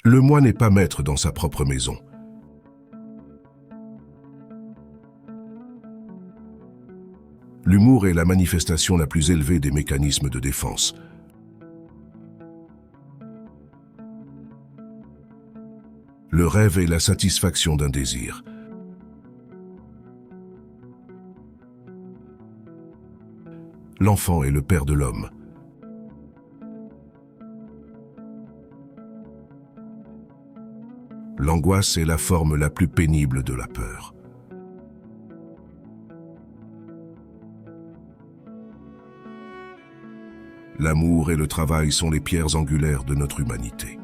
Le moi n'est pas maître dans sa propre maison. L'humour est la manifestation la plus élevée des mécanismes de défense. Le rêve est la satisfaction d'un désir. L'enfant est le père de l'homme. L'angoisse est la forme la plus pénible de la peur. L'amour et le travail sont les pierres angulaires de notre humanité.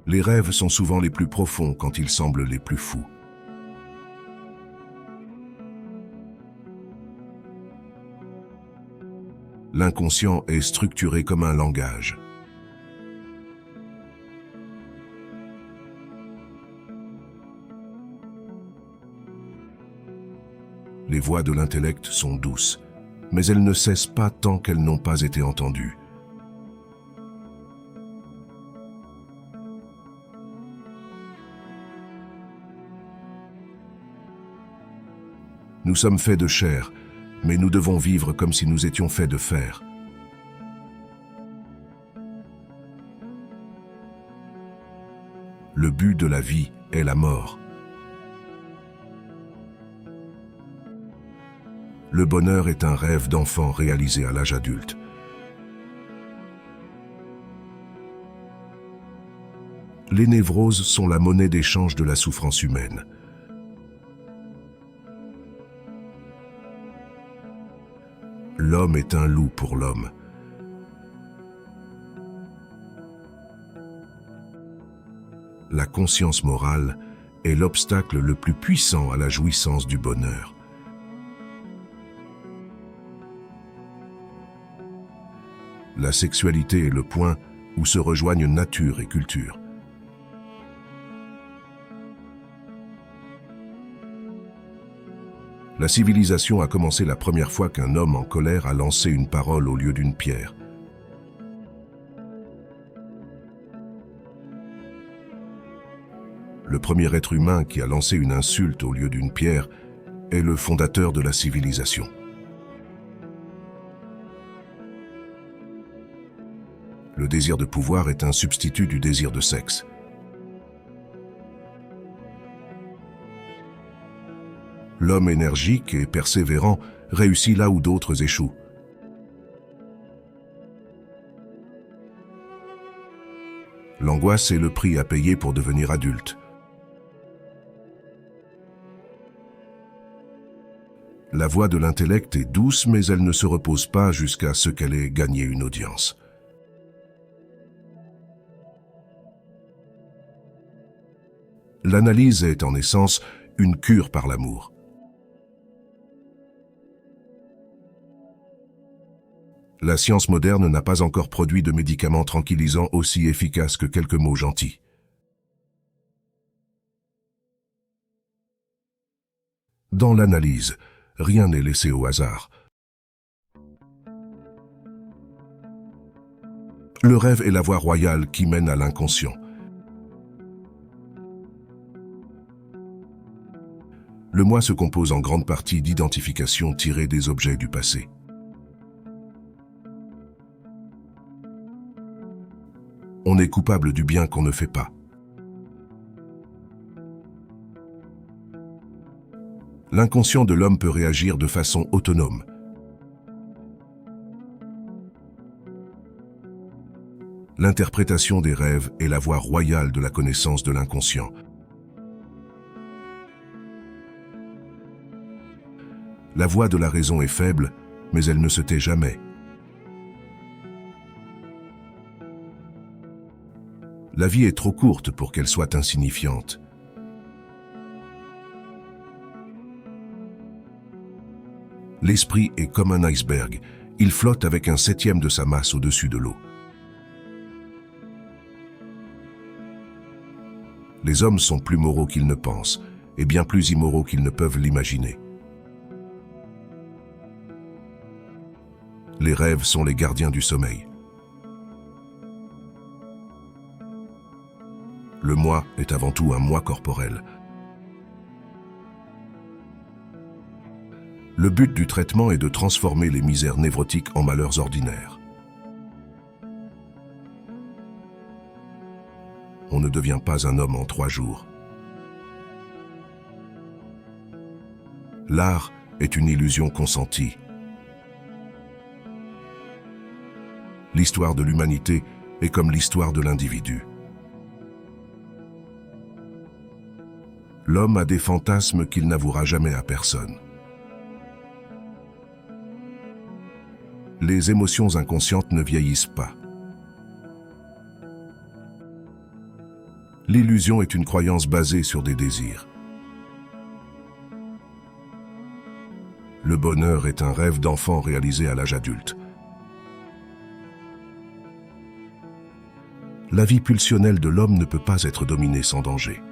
Les rêves sont souvent les plus profonds quand ils semblent les plus fous. L'inconscient est structuré comme un langage. Les voix de l'intellect sont douces, mais elles ne cessent pas tant qu'elles n'ont pas été entendues. Nous sommes faits de chair, mais nous devons vivre comme si nous étions faits de fer. Le but de la vie est la mort. Le bonheur est un rêve d'enfant réalisé à l'âge adulte. Les névroses sont la monnaie d'échange de la souffrance humaine. L'homme est un loup pour l'homme. La conscience morale est l'obstacle le plus puissant à la jouissance du bonheur. La sexualité est le point où se rejoignent nature et culture. La civilisation a commencé la première fois qu'un homme en colère a lancé une parole au lieu d'une pierre. Le premier être humain qui a lancé une insulte au lieu d'une pierre est le fondateur de la civilisation. Le désir de pouvoir est un substitut du désir de sexe. L'homme énergique et persévérant réussit là où d'autres échouent. L'angoisse est le prix à payer pour devenir adulte. La voix de l'intellect est douce, mais elle ne se repose pas jusqu'à ce qu'elle ait gagné une audience. L'analyse est en essence une cure par l'amour. La science moderne n'a pas encore produit de médicaments tranquillisants aussi efficaces que quelques mots gentils. Dans l'analyse, rien n'est laissé au hasard. Le rêve est la voie royale qui mène à l'inconscient. Le moi se compose en grande partie d'identifications tirées des objets du passé. On est coupable du bien qu'on ne fait pas. L'inconscient de l'homme peut réagir de façon autonome. L'interprétation des rêves est la voie royale de la connaissance de l'inconscient. La voix de la raison est faible, mais elle ne se tait jamais. La vie est trop courte pour qu'elle soit insignifiante. L'esprit est comme un iceberg, il flotte avec 1/7 de sa masse au-dessus de l'eau. Les hommes sont plus moraux qu'ils ne pensent, et bien plus immoraux qu'ils ne peuvent l'imaginer. Les rêves sont les gardiens du sommeil. Le moi est avant tout un moi corporel. Le but du traitement est de transformer les misères névrotiques en malheurs ordinaires. On ne devient pas un homme en 3 jours. L'art est une illusion consentie. L'histoire de l'humanité est comme l'histoire de l'individu. L'homme a des fantasmes qu'il n'avouera jamais à personne. Les émotions inconscientes ne vieillissent pas. L'illusion est une croyance basée sur des désirs. Le bonheur est un rêve d'enfant réalisé à l'âge adulte. La vie pulsionnelle de l'homme ne peut pas être dominée sans danger.